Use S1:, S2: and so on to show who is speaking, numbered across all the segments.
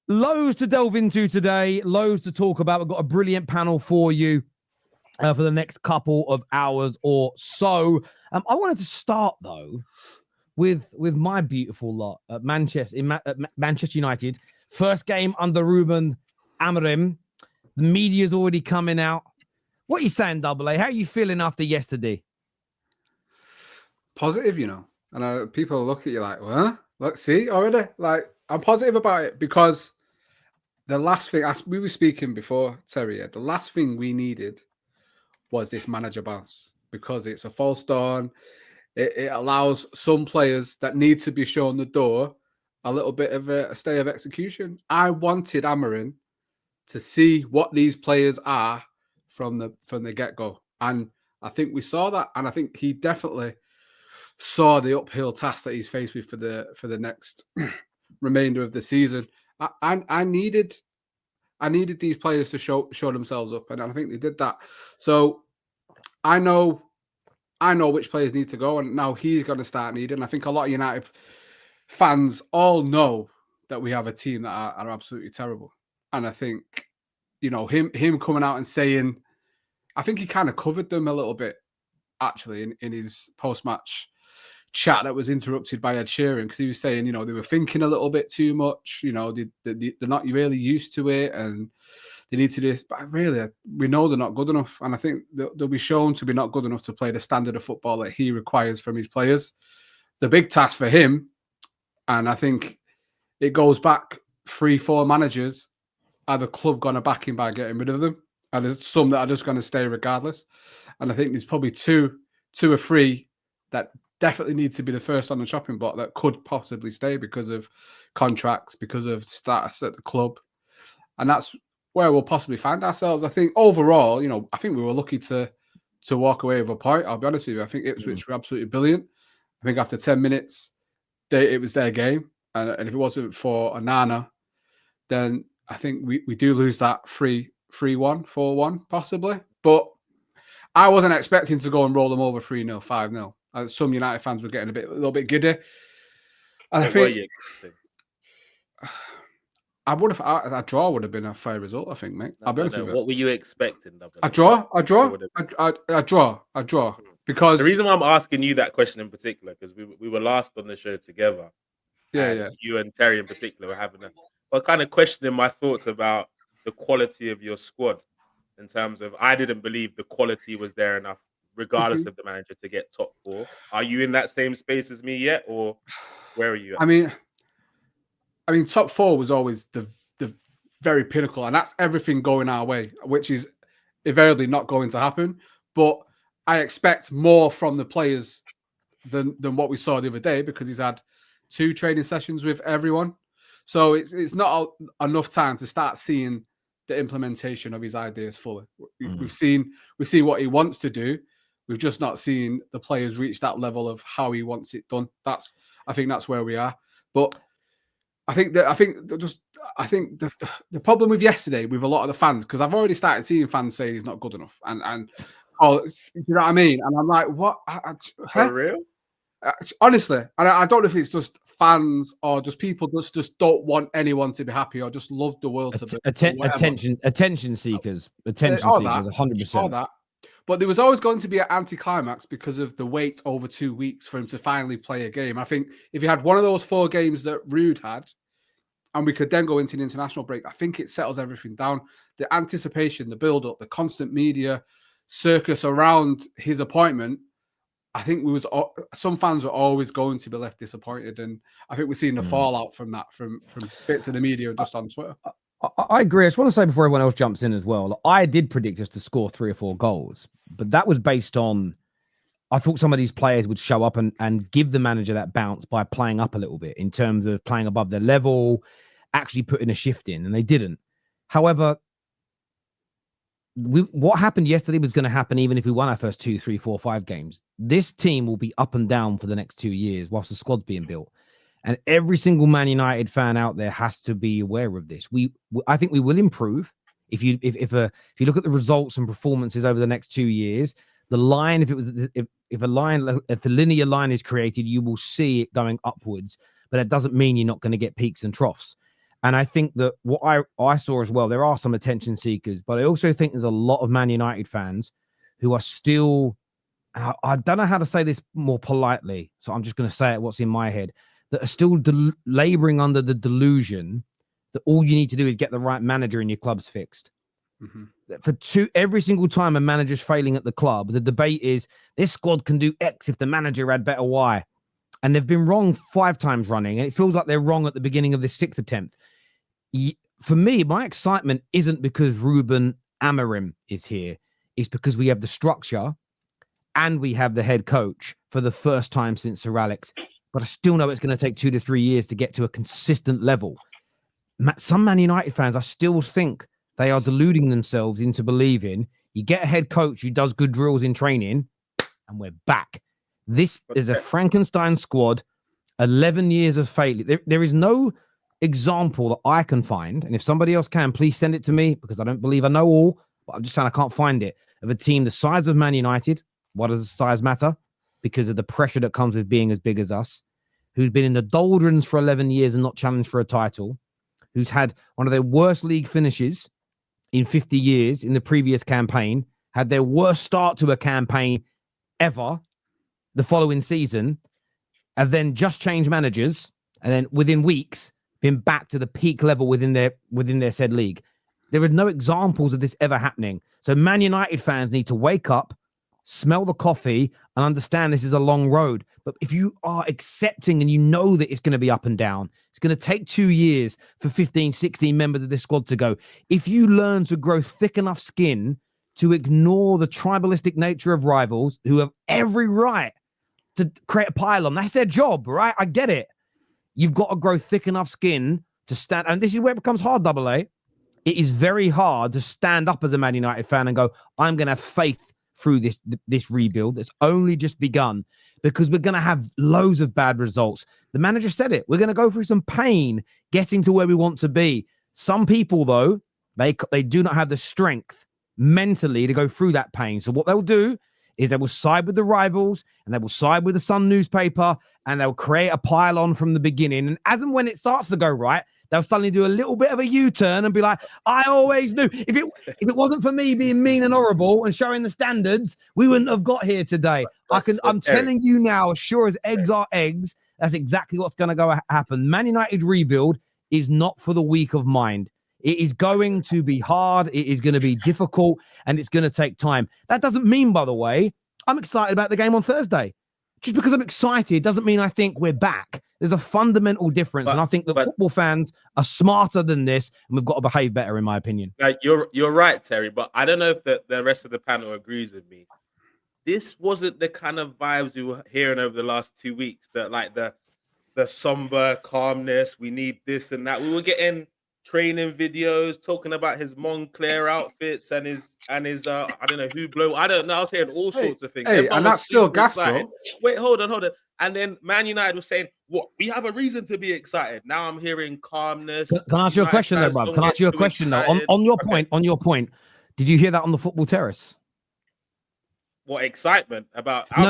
S1: Loads to delve into today, loads to talk about. We've got a brilliant panel for you for the next couple of hours or so. I wanted to start, though, with my beautiful lot at Manchester United. First game under Ruben Amorim. The media's already coming out. What are you saying, Double A? How are you feeling after yesterday?
S2: Positive, And people look at you like, what? Look, see, already? Like, I'm positive about it because the last thing, as we were speaking before, Terry, the last thing we needed was this manager bounce because it's a false dawn. It allows some players that need to be shown the door a little bit of a stay of execution. I wanted Amorim to see what these players are from the get-go. And I think we saw that. And I think he definitely saw the uphill task that he's faced with for the next remainder of the season. I needed these players to show themselves up, and I think they did that. So I know which players need to go, and now he's going to start needing. I think a lot of United fans all know that we have a team that are absolutely terrible, and I think him coming out and saying, I think he kind of covered them a little bit actually in his post-match chat that was interrupted by Ed Sheeran, because he was saying, they were thinking a little bit too much, they're not really used to it and they need to do this. But really, we know they're not good enough. And I think they'll be shown to be not good enough to play the standard of football that he requires from his players. The big task for him, and I think it goes back 3-4 managers, are the club going to back him by getting rid of them? And there's some that are just going to stay regardless. And I think there's probably two or three that definitely need to be the first on the chopping block that could possibly stay because of contracts, because of status at the club. And that's where we'll possibly find ourselves. I think overall, I think we were lucky to walk away with a point. I'll be honest with you. I think Ipswich were absolutely brilliant. I think after 10 minutes, it was their game. And if it wasn't for Onana, then I think we do lose that 3-1, 4-1 possibly. But I wasn't expecting to go and roll them over 3-0, 5-0. Some United fans were getting a little bit giddy. And I think a draw would have been a fair result, I think, mate. I'll be honest with you.
S3: What were you expecting?
S2: A draw. Because
S3: the reason why I'm asking you that question in particular, because we were last on the show together.
S2: Yeah.
S3: You and Terry in particular were having kind of questioning my thoughts about the quality of your squad, in terms of I didn't believe the quality was there enough, regardless of the manager, to get top 4. Are you in that same space as me yet, or where are you at?
S2: I mean, top 4 was always the very pinnacle, and that's everything going our way, which is invariably not going to happen. But I expect more from the players than what we saw the other day, because he's had 2 training sessions with everyone. So it's not enough time to start seeing the implementation of his ideas fully. We've seen what he wants to do. We've just not seen the players reach that level of how he wants it done. I think that's where we are. But I think the problem with yesterday with a lot of the fans, because I've already started seeing fans say he's not good enough, and you know what I mean? And I'm like, what?
S3: For real?
S2: Honestly, and I don't know if it's just fans or just people just don't want anyone to be happy or just love the world to be
S1: attention seekers, 100%.
S2: All that. But there was always going to be an anticlimax because of the wait over 2 weeks for him to finally play a game. I think if he had one of those 4 games that Rude had, and we could then go into an international break, I think it settles everything down. The anticipation, the build-up, the constant media circus around his appointment, I think some fans were always going to be left disappointed, and I think we're seeing the fallout from that, from bits of the media just on Twitter.
S1: I agree. I just want to say before everyone else jumps in as well, I did predict us to score 3 or 4 goals, but that was based on, I thought some of these players would show up and give the manager that bounce by playing up a little bit in terms of playing above their level, actually putting a shift in, and they didn't. However, what happened yesterday was going to happen even if we won our first 2, 3, 4, 5 games. This team will be up and down for the next 2 years whilst the squad's being built. And every single Man United fan out there has to be aware of this. I think we will improve if you look at the results and performances over the next 2 years. The line, if a linear line is created, you will see it going upwards. But it doesn't mean you're not going to get peaks and troughs. And I think that what I saw as well, there are some attention seekers, but I also think there's a lot of Man United fans who are still, and I don't know how to say this more politely, so I'm just going to say it what's in my head, that are still laboring under the delusion that all you need to do is get the right manager and your club's fixed. Every single time a manager's failing at the club, the debate is this squad can do X if the manager had better Y. And they've been wrong 5 times running, and it feels like they're wrong at the beginning of this 6th attempt. For me, my excitement isn't because Ruben Amorim is here. It's because we have the structure and we have the head coach for the first time since Sir Alex. But I still know it's going to take 2 to 3 years to get to a consistent level. Some Man United fans, I still think they are deluding themselves into believing you get a head coach who does good drills in training and we're back. This is a Frankenstein squad, 11 years of failure. There is no example that I can find, and if somebody else can, please send it to me, because I don't believe I know all, but I'm just saying I can't find it, of a team the size of Man United. What does the size matter? Because of the pressure that comes with being as big as us, who's been in the doldrums for 11 years and not challenged for a title, who's had one of their worst league finishes in 50 years in the previous campaign, had their worst start to a campaign ever the following season, and then just changed managers, and then within weeks been back to the peak level within their said league. There are no examples of this ever happening. So Man United fans need to wake up, smell the coffee, and understand this is a long road. But if you are accepting and you know that it's going to be up and down, it's going to take 2 years for 15, 16 members of this squad to go. If you learn to grow thick enough skin to ignore the tribalistic nature of rivals who have every right to create a pylon, that's their job, right? I get it. You've got to grow thick enough skin to stand. And this is where it becomes hard, Double A. It is very hard to stand up as a Man United fan and go, I'm going to have faith through this rebuild that's only just begun, because we're going to have loads of bad results. The manager said it. We're going to go through some pain getting to where we want to be. Some people, though, they do not have the strength mentally to go through that pain. So what they'll do is they will side with the rivals, and they will side with the Sun newspaper, and they'll create a pylon from the beginning. And as and when it starts to go right, they'll suddenly do a little bit of a U-turn and be like, I always knew. If it wasn't for me being mean and horrible and showing the standards, we wouldn't have got here today. I'm telling you now, as sure as eggs are eggs, that's exactly what's going to happen. Man United rebuild is not for the weak of mind. It is going to be hard. It is going to be difficult, and it's going to take time. That doesn't mean, by the way, I'm excited about the game on Thursday. Just because I'm excited doesn't mean I think we're back. There's a fundamental difference, and I think that football fans are smarter than this, and we've got to behave better, in my opinion.
S3: You're right, Terry, but I don't know if the rest of the panel agrees with me. This wasn't the kind of vibes we were hearing over the last 2 weeks, that like the somber calmness, we need this and that. We were getting training videos talking about his Moncler outfits and his I don't know who blow. I don't know. I was hearing all sorts of things.
S2: Hey, and that's still gas, bro.
S3: Wait, hold on. And then Man United was saying, "What? We have a reason to be excited." Now I'm hearing calmness.
S1: Can I ask you a question, though, Rob? Can I ask you a question, though? On your point, did you hear that on the football terrace?
S3: What excitement about?
S1: No.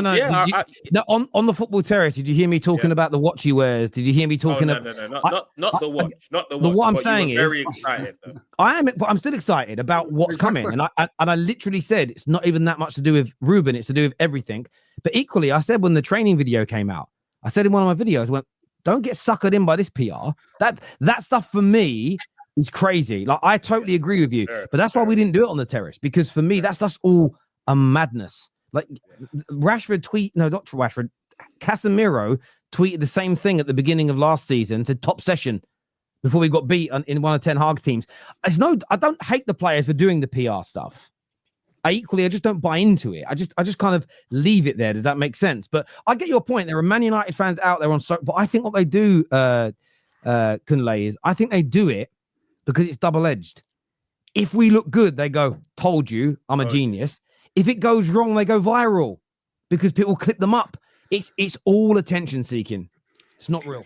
S1: On the football terrace, did you hear me talking about the watch he wears? Did you hear me talking
S3: about? Not the watch. Not the watch.
S1: What I'm saying is,
S3: very excited. Though.
S1: I am, but I'm still excited about what's coming. And I literally said it's not even that much to do with Ruben; it's to do with everything. But equally, I said when the training video came out, I said in one of my videos, I went, "Don't get suckered in by this PR. That stuff for me is crazy." Like, I totally agree with you, but that's why we didn't do it on the terrace, because for me, that's just all a madness. Like Casemiro tweeted the same thing at the beginning of last season, said top session before we got beat in one of Ten Hag's teams. I don't hate the players for doing the PR stuff. I just don't buy into it. I just kind of leave it there. Does that make sense? But I get your point. There are Man United fans out there but I think what they do, Kunle, is I think they do it because it's double-edged. If we look good, they go, told you, I'm a genius. If it goes wrong, they go viral because people clip them up. It's all attention seeking. It's not real.